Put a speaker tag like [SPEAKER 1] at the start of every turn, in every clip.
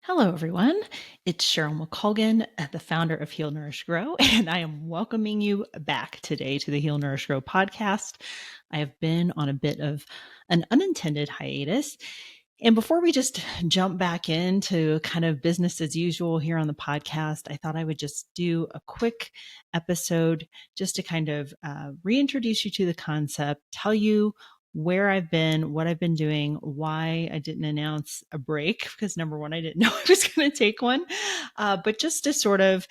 [SPEAKER 1] Hello, everyone. It's Cheryl McColgan, the founder of Heal, Nourish, Grow, and I am welcoming you back today to the Heal, Nourish, Grow podcast. I have been on a bit of an unintended hiatus. And before we just jump back into kind of business as usual here on the podcast, I thought I would just do a quick episode just to kind of reintroduce you to the concept, tell you where I've been, what I've been doing, why I didn't announce a break, because number one, I didn't know I was going to take one, but just to sort of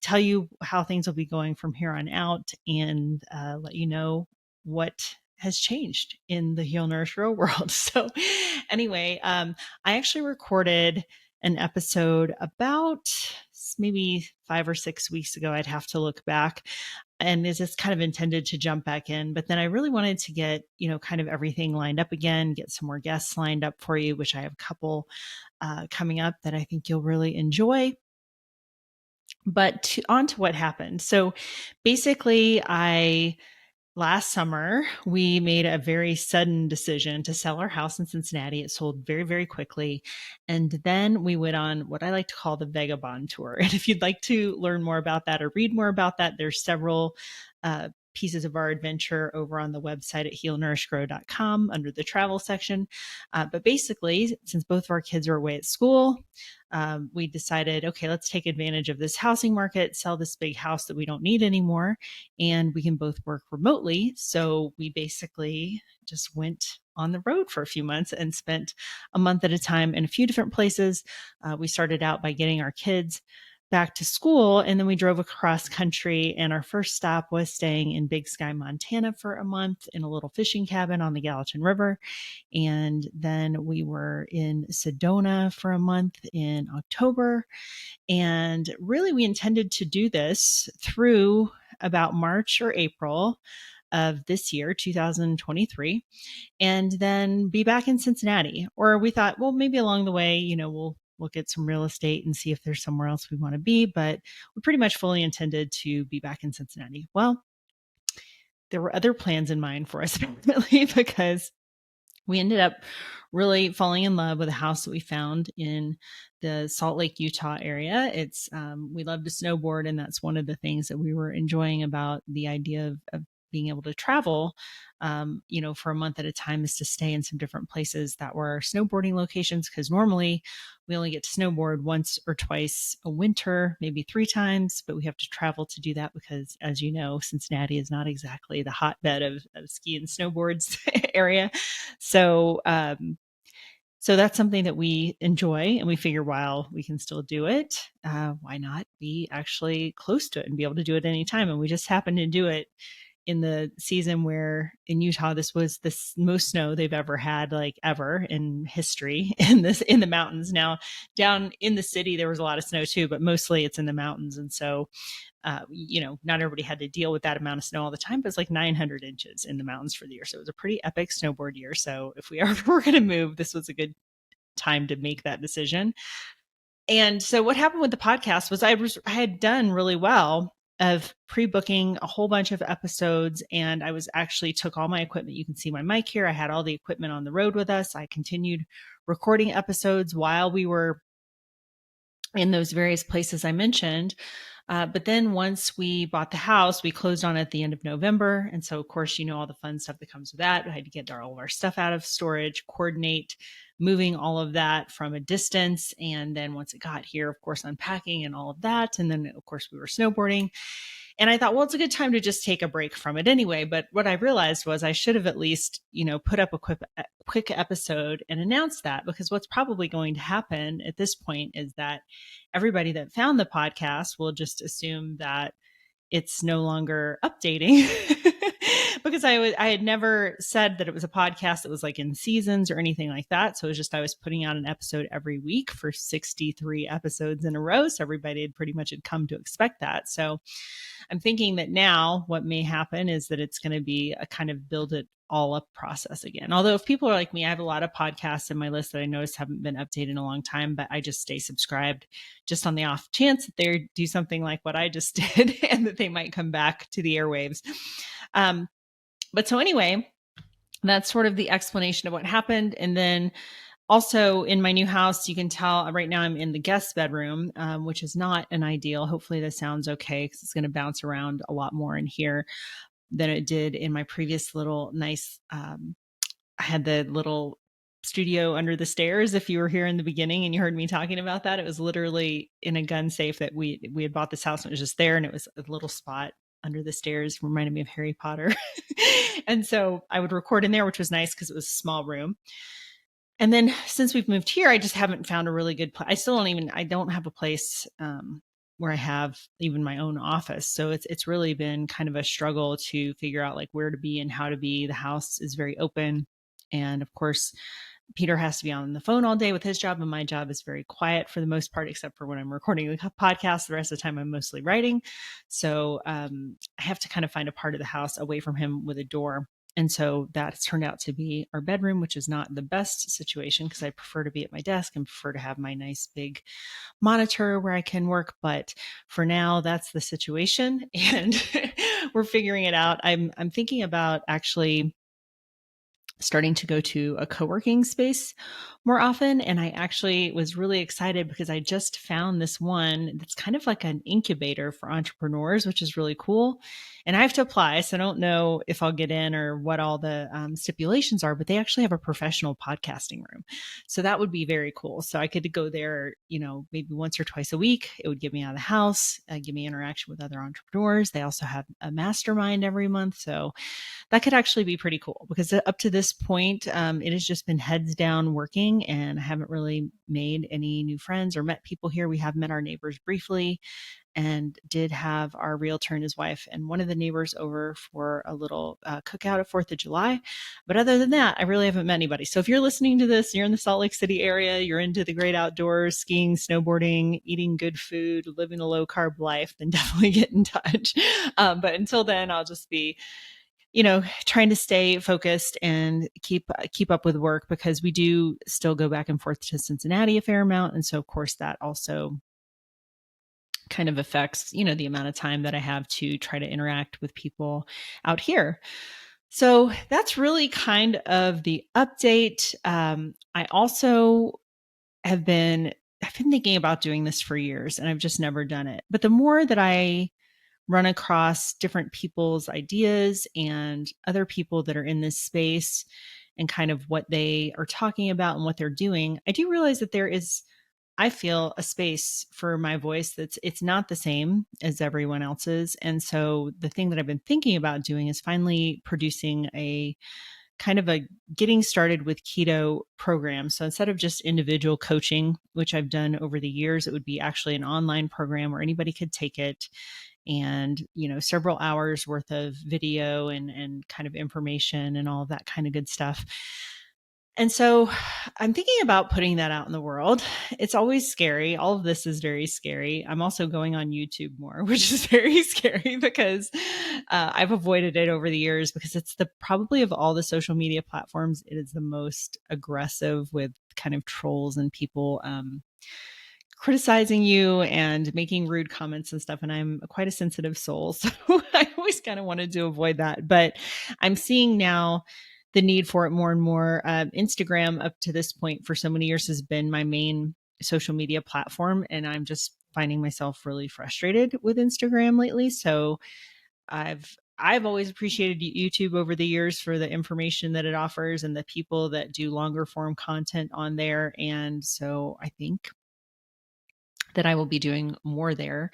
[SPEAKER 1] tell you how things will be going from here on out and let you know what has changed in the Heal Nourish Grow world. So anyway, I actually recorded an episode about maybe 5 or 6 weeks ago. I'd have to look back, and is this kind of intended to jump back in. But then I really wanted to get, kind of everything lined up again, get some more guests lined up for you, which I have a couple coming up that I think you'll really enjoy. But on to what happened. So basically, last summer, we made a very sudden decision to sell our house in Cincinnati. It sold very, very quickly. And then we went on what I like to call the Vagabond Tour. And if you'd like to learn more about that or read more about that, there's several pieces of our adventure over on the website at healnourishgrow.com under the travel section. But basically, since both of our kids are away at school, we decided, okay, let's take advantage of this housing market, sell this big house that we don't need anymore, and we can both work remotely. So we basically just went on the road for a few months and spent a month at a time in a few different places. We started out by getting our kids back to school, and then we drove across country, and our first stop was staying in Big Sky, Montana for a month in a little fishing cabin on the Gallatin River. And then we were in Sedona for a month in October. And really, we intended to do this through about March or April of this year, 2023, and then be back in Cincinnati. Or we thought, well, maybe along the way, we'll look at some real estate and see if there's somewhere else we want to be. But we pretty much fully intended to be back in Cincinnati. Well, there were other plans in mind for us, apparently, because we ended up really falling in love with a house that we found in the Salt Lake, Utah area. We love to snowboard, and that's one of the things that we were enjoying about the idea of being able to travel, for a month at a time, is to stay in some different places that were snowboarding locations. Because normally we only get to snowboard once or twice a winter, maybe 3 times, but we have to travel to do that because, as you know, Cincinnati is not exactly the hotbed of ski and snowboards area. So, so that's something that we enjoy, and we figure while we can still do it, why not be actually close to it and be able to do it anytime? And we just happened to do it in the season where in Utah, this was the most snow they've ever had, like ever in history in the mountains. Now down in the city, there was a lot of snow too, but mostly it's in the mountains. And so, not everybody had to deal with that amount of snow all the time, but it's like 900 inches in the mountains for the year. So it was a pretty epic snowboard year. So if we ever were going to move, this was a good time to make that decision. And so what happened with the podcast was I had done really well of pre-booking a whole bunch of episodes, and I was actually took all my equipment. You can see my mic here. I had all the equipment on the road with us. I continued recording episodes while we were in those various places I mentioned. But then once we bought the house, we closed on it at the end of November. And so, of course, all the fun stuff that comes with that. I had to get all of our stuff out of storage, coordinate moving all of that from a distance. And then once it got here, of course, unpacking and all of that. And then, of course, we were snowboarding. And I thought, well, it's a good time to just take a break from it anyway. But what I realized was I should have at least, put up a quick episode and announced that, because what's probably going to happen at this point is that everybody that found the podcast will just assume that it's no longer updating because I had never said that it was a podcast that was like in seasons or anything like that. So it was just, I was putting out an episode every week for 63 episodes in a row. So everybody had pretty much had come to expect that. So I'm thinking that now what may happen is that it's going to be a kind of build it all up process again. Although if people are like me, I have a lot of podcasts in my list that I notice haven't been updated in a long time, but I just stay subscribed just on the off chance that they do something like what I just did and that they might come back to the airwaves. But so anyway, that's sort of the explanation of what happened. And then Also, in my new house, you can tell right now I'm in the guest bedroom, which is not an ideal. Hopefully, this sounds okay because it's going to bounce around a lot more in here than it did in my previous little nice. I had the little studio under the stairs. If you were here in the beginning and you heard me talking about that, it was literally in a gun safe that we had bought this house and it was just there, and it was a little spot under the stairs, reminded me of Harry Potter. And so I would record in there, which was nice because it was a small room. And then since we've moved here, I just haven't found a really good place. I don't have a place where I have even my own office. So it's really been kind of a struggle to figure out like where to be and how to be. The house is very open. And of course, Peter has to be on the phone all day with his job, and my job is very quiet for the most part, except for when I'm recording the podcast. The rest of the time, I'm mostly writing. So I have to kind of find a part of the house away from him with a door. And so that's turned out to be our bedroom, which is not the best situation because I prefer to be at my desk and prefer to have my nice big monitor where I can work. But for now, that's the situation. And we're figuring it out. I'm thinking about actually starting to go to a co-working space more often. And I actually was really excited because I just found this one that's kind of like an incubator for entrepreneurs, which is really cool. And I have to apply. So I don't know if I'll get in or what all the stipulations are, but they actually have a professional podcasting room. So that would be very cool. So I could go there, maybe once or twice a week. It would get me out of the house, give me interaction with other entrepreneurs. They also have a mastermind every month. So that could actually be pretty cool because up to this point, it has just been heads down working, and I haven't really made any new friends or met people here. We have met our neighbors briefly and did have our realtor and his wife and one of the neighbors over for a little cookout at 4th of July. But other than that, I really haven't met anybody. So if you're listening to this, you're in the Salt Lake City area, you're into the great outdoors, skiing, snowboarding, eating good food, living a low carb life, then definitely get in touch. But until then, I'll just be trying to stay focused and keep up with work because we do still go back and forth to Cincinnati a fair amount. And so of course that also kind of affects, the amount of time that I have to try to interact with people out here. So that's really kind of the update. I also I've been thinking about doing this for years and I've just never done it. But the more that I run across different people's ideas and other people that are in this space and kind of what they are talking about and what they're doing, I do realize that there is, I feel, a space for my voice it's not the same as everyone else's. And so the thing that I've been thinking about doing is finally producing a kind of a getting started with keto program. So instead of just individual coaching, which I've done over the years, it would be actually an online program where anybody could take it and, several hours worth of video and kind of information and all of that kind of good stuff. And so I'm thinking about putting that out in the world. It's always scary. All of this is very scary. I'm also going on YouTube more, which is very scary because I've avoided it over the years because it's probably of all the social media platforms, it is the most aggressive with kind of trolls and people criticizing you and making rude comments and stuff. And I'm quite a sensitive soul. So I always kind of wanted to avoid that. But I'm seeing now the need for it more and more. Instagram up to this point for so many years has been my main social media platform. And I'm just finding myself really frustrated with Instagram lately. So I've always appreciated YouTube over the years for the information that it offers and the people that do longer form content on there. And so I think that I will be doing more there.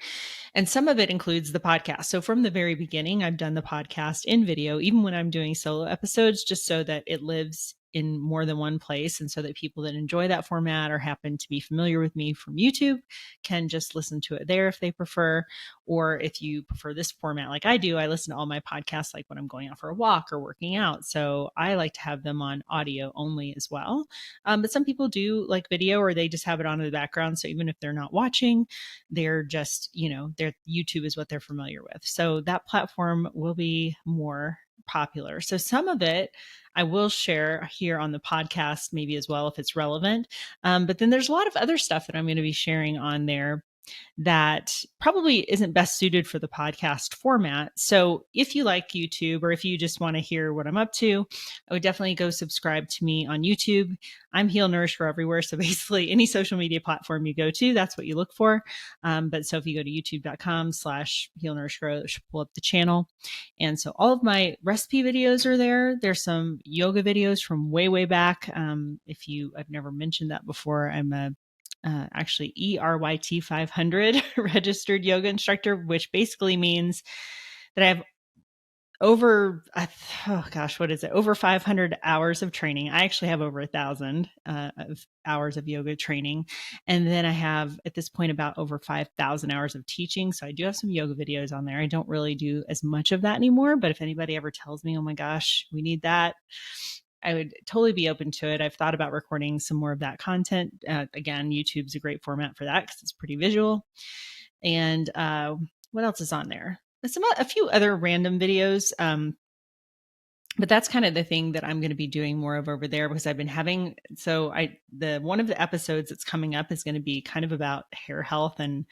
[SPEAKER 1] And some of it includes the podcast. So from the very beginning, I've done the podcast in video, even when I'm doing solo episodes, just so that it lives in more than one place. And so that people that enjoy that format or happen to be familiar with me from YouTube can just listen to it there if they prefer. Or if you prefer this format like I do, I listen to all my podcasts like when I'm going out for a walk or working out. So I like to have them on audio only as well. But some people do like video or they just have it on in the background. So even if they're not watching, they're just, their YouTube is what they're familiar with. So that platform will be more popular. So some of it I will share here on the podcast, maybe as well, if it's relevant. But then there's a lot of other stuff that I'm going to be sharing on there that probably isn't best suited for the podcast format. So if you like YouTube, or if you just want to hear what I'm up to, I would definitely go subscribe to me on YouTube. I'm Heal Nourish Grow everywhere. So basically any social media platform you go to, that's what you look for. But so if you go to youtube.com/Heal Nourish Grow, it should pull up the channel. And so all of my recipe videos are there. There's some yoga videos from way, way back. I've never mentioned that before, I'm a actually ERYT 500 registered yoga instructor, which basically means that I have over, what is it? Over 500 hours of training. I actually have over 1,000 of hours of yoga training. And then I have at this point about over 5,000 hours of teaching. So I do have some yoga videos on there. I don't really do as much of that anymore, but if anybody ever tells me, oh my gosh, we need that, I would totally be open to it. I've thought about recording some more of that content. Again, YouTube's a great format for that because it's pretty visual. And what else is on there? A few other random videos. But that's kind of the thing that I'm going to be doing more of over there, because I've been having, one of the episodes that's coming up is going to be kind of about hair health and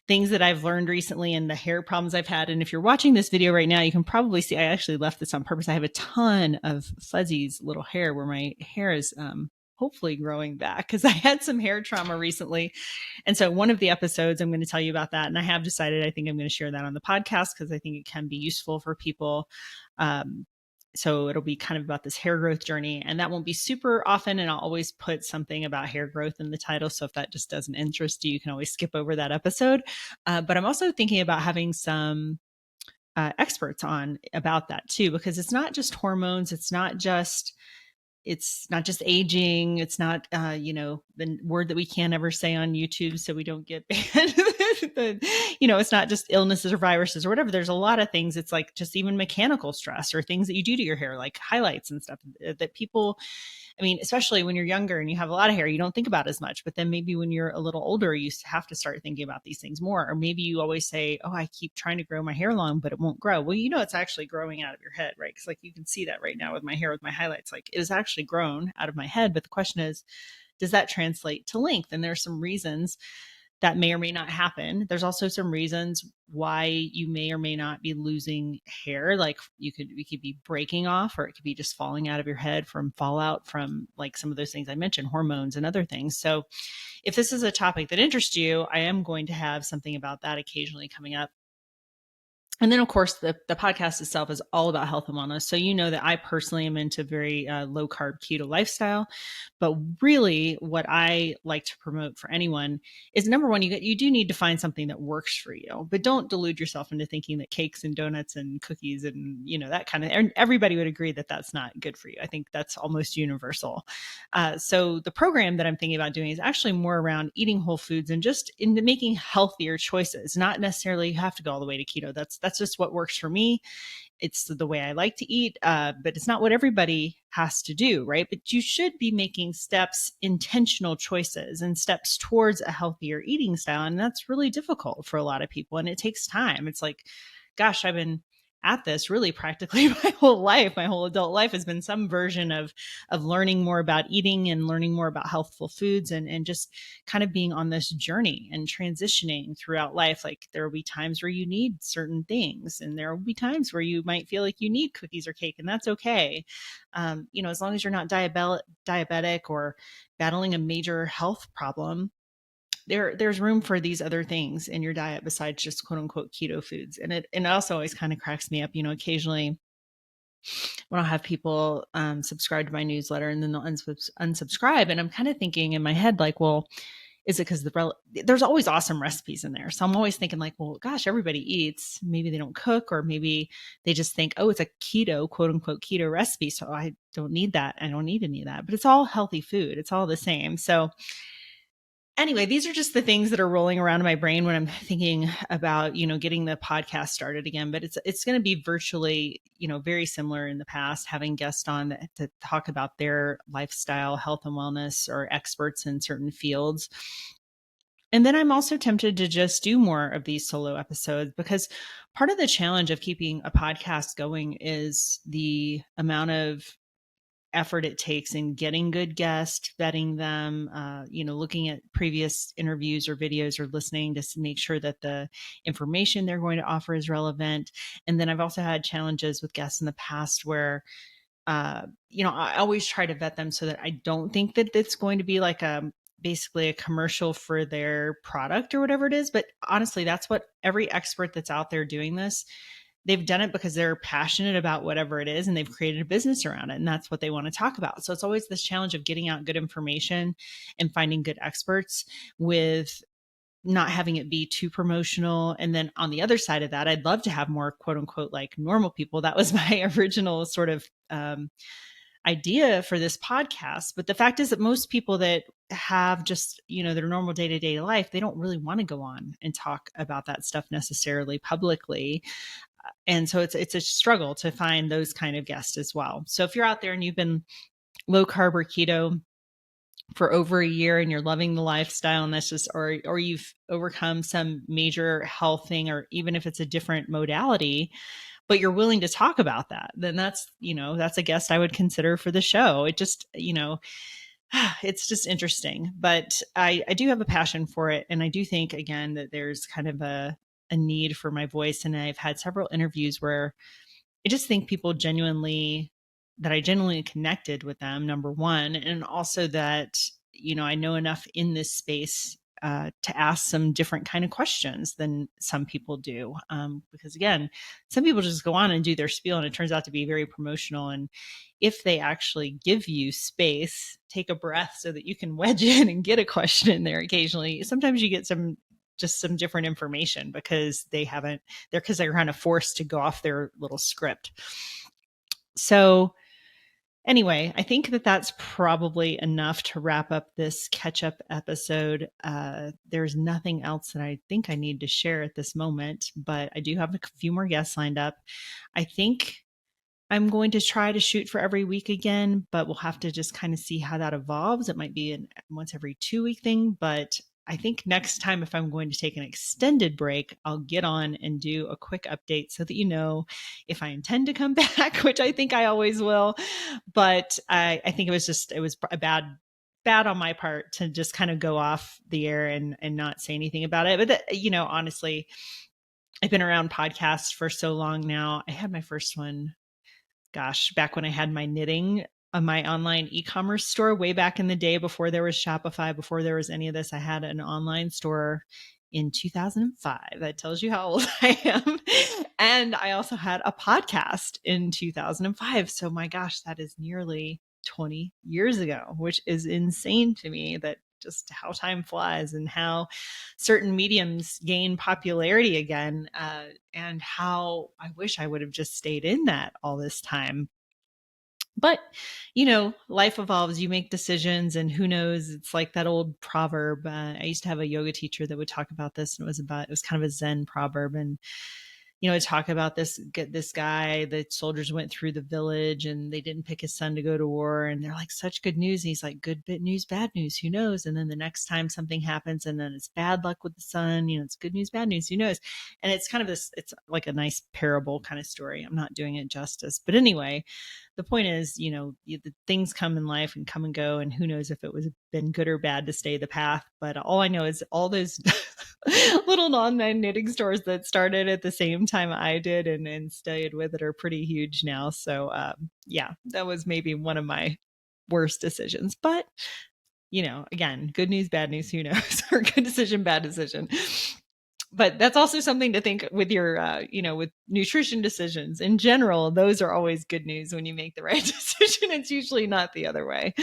[SPEAKER 1] things that I've learned recently and the hair problems I've had. And if you're watching this video right now, you can probably see I actually left this on purpose. I have a ton of fuzzies little hair where my hair is hopefully growing back, because I had some hair trauma recently. And so one of the episodes, I'm going to tell you about that. And I have decided I think I'm going to share that on the podcast because I think it can be useful for people. So it'll be kind of about this hair growth journey, and that won't be super often. And I'll always put something about hair growth in the title. So if that just doesn't interest you, you can always skip over that episode. But I'm also thinking about having some experts on about that too, because it's not just hormones. It's not just aging. It's not, the word that we can't ever say on YouTube so we don't get banned. It's not just illnesses or viruses or whatever. There's a lot of things. It's like just even mechanical stress or things that you do to your hair, like highlights and stuff that people, especially when you're younger and you have a lot of hair, you don't think about as much. But then maybe when you're a little older, you have to start thinking about these things more. Or maybe you always say, oh, I keep trying to grow my hair long, but it won't grow. Well, it's actually growing out of your head, right? Because like you can see that right now with my hair, with my highlights, like it is actually grown out of my head. But the question is, does that translate to length? And there's some reasons that may or may not happen. There's also some reasons why you may or may not be losing hair. Like we could be breaking off, or it could be just falling out of your head from fallout from like some of those things I mentioned, hormones and other things. So if this is a topic that interests you, I am going to have something about that occasionally coming up. And then, of course, the podcast itself is all about health and wellness. So you know that I personally am into very low carb keto lifestyle. But really what I like to promote for anyone is, number one, you do need to find something that works for you. But don't delude yourself into thinking that cakes and donuts and cookies and, that kind of, and everybody would agree that that's not good for you. I think that's almost universal. So the program that I'm thinking about doing is actually more around eating whole foods and just into making healthier choices. Not necessarily you have to go all the way to keto. That's just what works for me. It's the way I like to eat, but it's not what everybody has to do, right? But you should be making intentional choices and steps towards a healthier eating style. And that's really difficult for a lot of people. And it takes time. It's like, gosh, I've been at this really practically my whole life. My whole adult life has been some version of learning more about eating and learning more about healthful foods, and just kind of being on this journey and transitioning throughout life. Like there will be times where you need certain things, and there will be times where you might feel like you need cookies or cake, and that's okay. As long as you're not diabetic or battling a major health problem, there's room for these other things in your diet besides just quote unquote keto foods. And it also always kind of cracks me up, occasionally when I'll have people subscribe to my newsletter and then they'll unsubscribe. And I'm kind of thinking in my head, like, well, is it because there's always awesome recipes in there. So I'm always thinking like, well, gosh, everybody eats. Maybe they don't cook, or maybe they just think, oh, it's a keto, quote unquote, keto recipe. So I don't need that. I don't need any of that. But it's all healthy food. It's all the same. So anyway, these are just the things that are rolling around in my brain when I'm thinking about, getting the podcast started again. But it's going to be virtually, very similar in the past, having guests on to talk about their lifestyle, health and wellness, or experts in certain fields. And then I'm also tempted to just do more of these solo episodes, because part of the challenge of keeping a podcast going is the amount of effort it takes in getting good guests, vetting them, looking at previous interviews or videos or listening to make sure that the information they're going to offer is relevant. And then I've also had challenges with guests in the past where I always try to vet them so that I don't think that it's going to be like basically a commercial for their product or whatever it is. But honestly, that's what every expert that's out there doing this, they've done it because they're passionate about whatever it is and they've created a business around it. And that's what they want to talk about. So it's always this challenge of getting out good information and finding good experts with not having it be too promotional. And then on the other side of that, I'd love to have more quote unquote like normal people. That was my original sort of idea for this podcast. But the fact is that most people that have just, their normal day-to-day life, they don't really want to go on and talk about that stuff necessarily publicly. And so it's a struggle to find those kind of guests as well. So if you're out there and you've been low carb or keto for over a year and you're loving the lifestyle and that's just, or you've overcome some major health thing, or even if it's a different modality, but you're willing to talk about that, then that's a guest I would consider for the show. It just, it's just interesting, but I do have a passion for it. And I do think, again, that there's kind of a need for my voice. And I've had several interviews where I just think people I genuinely connected with them, number one. And also that, I know enough in this space to ask some different kind of questions than some people do. Because again, some people just go on and do their spiel and it turns out to be very promotional. And if they actually give you space, take a breath so that you can wedge in and get a question in there occasionally, sometimes you get some different information because they're kind of forced to go off their little script. So anyway, I think that that's probably enough to wrap up this catch-up episode. There's nothing else that I think I need to share at this moment, but I do have a few more guests lined up. I think I'm going to try to shoot for every week again, but we'll have to just kind of see how that evolves. It might be a once every 2-week thing, but I think next time, if I'm going to take an extended break, I'll get on and do a quick update so that if I intend to come back, which I think I always will. But I think it was a bad on my part to just kind of go off the air and not say anything about it. But honestly, I've been around podcasts for so long now. I had my first one, back when I had my knitting on my online e-commerce store way back in the day, before there was Shopify, before there was any of this. I had an online store in 2005. That tells you how old I am. And I also had a podcast in 2005. So my gosh, that is nearly 20 years ago, which is insane to me, that just how time flies and how certain mediums gain popularity again, and how I wish I would have just stayed in that all this time. But, life evolves, you make decisions, and who knows, it's like that old proverb. I used to have a yoga teacher that would talk about this, and it was kind of a Zen proverb. And, talk about this guy, the soldiers went through the village and they didn't pick his son to go to war. And they're like, such good news. And he's like, good news, bad news, who knows? And then the next time something happens and then it's bad luck with the son, it's good news, bad news, who knows? And it's kind of it's like a nice parable kind of story. I'm not doing it justice, but anyway, the point is, the things come in life and come and go, and who knows if it was been good or bad to stay the path. But all I know is all those little online knitting stores that started at the same time I did and stayed with it are pretty huge now. So yeah, that was maybe one of my worst decisions. But again, good news, bad news, who knows? Or good decision, bad decision. But that's also something to think with your, with nutrition decisions in general. Those are always good news when you make the right decision. It's usually not the other way.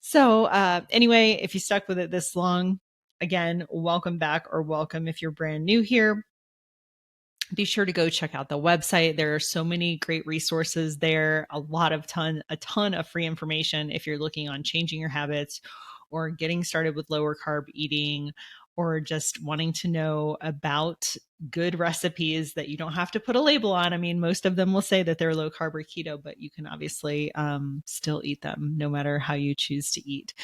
[SPEAKER 1] So anyway, if you stuck with it this long, again, welcome back, or welcome if you're brand new here. Be sure to go check out the website. There are so many great resources there, a ton of free information if you're looking on changing your habits or getting started with lower carb eating, or just wanting to know about good recipes that you don't have to put a label on. I mean, most of them will say that they're low carb or keto, but you can obviously still eat them no matter how you choose to eat.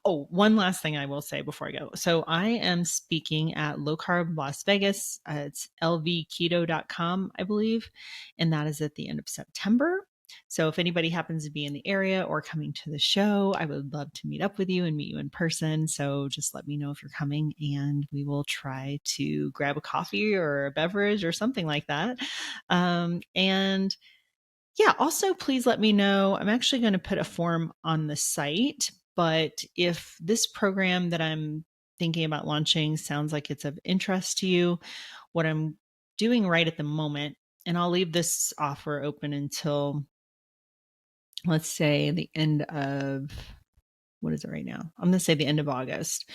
[SPEAKER 1] One last thing I will say before I go. So I am speaking at Low Carb Las Vegas. It's lvketo.com, I believe. And that is at the end of September. So if anybody happens to be in the area or coming to the show, I would love to meet up with you and meet you in person. So just let me know if you're coming and we will try to grab a coffee or a beverage or something like that. And yeah, also please let me know. I'm actually going to put a form on the site, but if this program that I'm thinking about launching sounds like it's of interest to you, what I'm doing right at the moment, and I'll leave this offer open until, let's say, the end of, what is it right now? I'm going to say the end of August.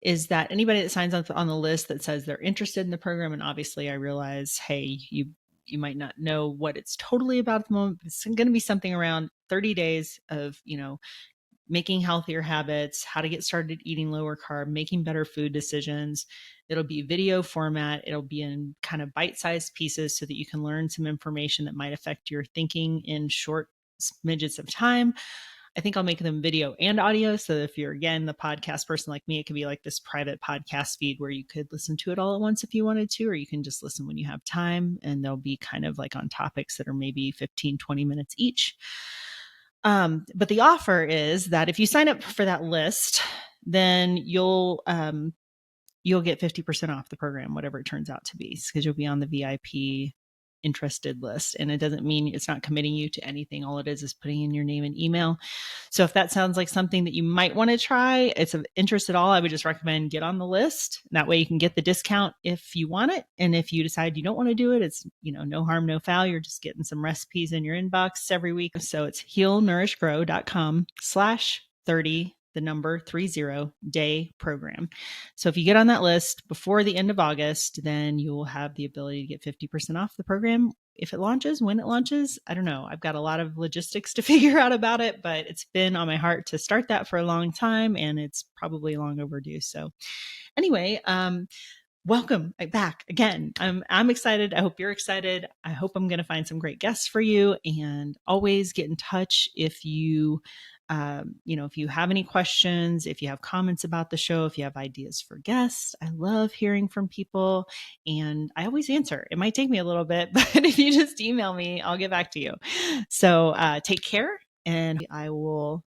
[SPEAKER 1] Is that anybody that signs up on the list that says they're interested in the program, and obviously I realize, hey, you might not know what it's totally about at the moment, but it's going to be something around 30 days of, making healthier habits, how to get started eating lower carb, making better food decisions. It'll be video format. It'll be in kind of bite-sized pieces so that you can learn some information that might affect your thinking in short smidgets of time. I think I'll make them video and audio. So if you're, again, the podcast person like me, it could be like this private podcast feed where you could listen to it all at once if you wanted to, or you can just listen when you have time. And they'll be kind of like on topics that are maybe 15, 20 minutes each. But the offer is that if you sign up for that list, then you'll get 50% off the program, whatever it turns out to be, because you'll be on the VIP interested list. And it doesn't mean, it's not committing you to anything. All it is putting in your name and email. So if that sounds like something that you might want to try, it's of interest at all, I would just recommend get on the list. That way you can get the discount if you want it. And if you decide you don't want to do it, it's, no harm, no foul. You're just getting some recipes in your inbox every week. So it's healnourishgrow.com/30, the number 30 day program. So if you get on that list before the end of August, then you will have the ability to get 50% off the program. If it launches, when it launches, I don't know. I've got a lot of logistics to figure out about it, but it's been on my heart to start that for a long time, and it's probably long overdue. So anyway, welcome back again. I'm excited. I hope you're excited. I hope I'm going to find some great guests for you, and always get in touch if you if you have any questions, if you have comments about the show, if you have ideas for guests. I love hearing from people, and I always answer. It might take me a little bit, but if you just email me, I'll get back to you. So take care, and I will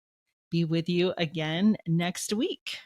[SPEAKER 1] be with you again next week.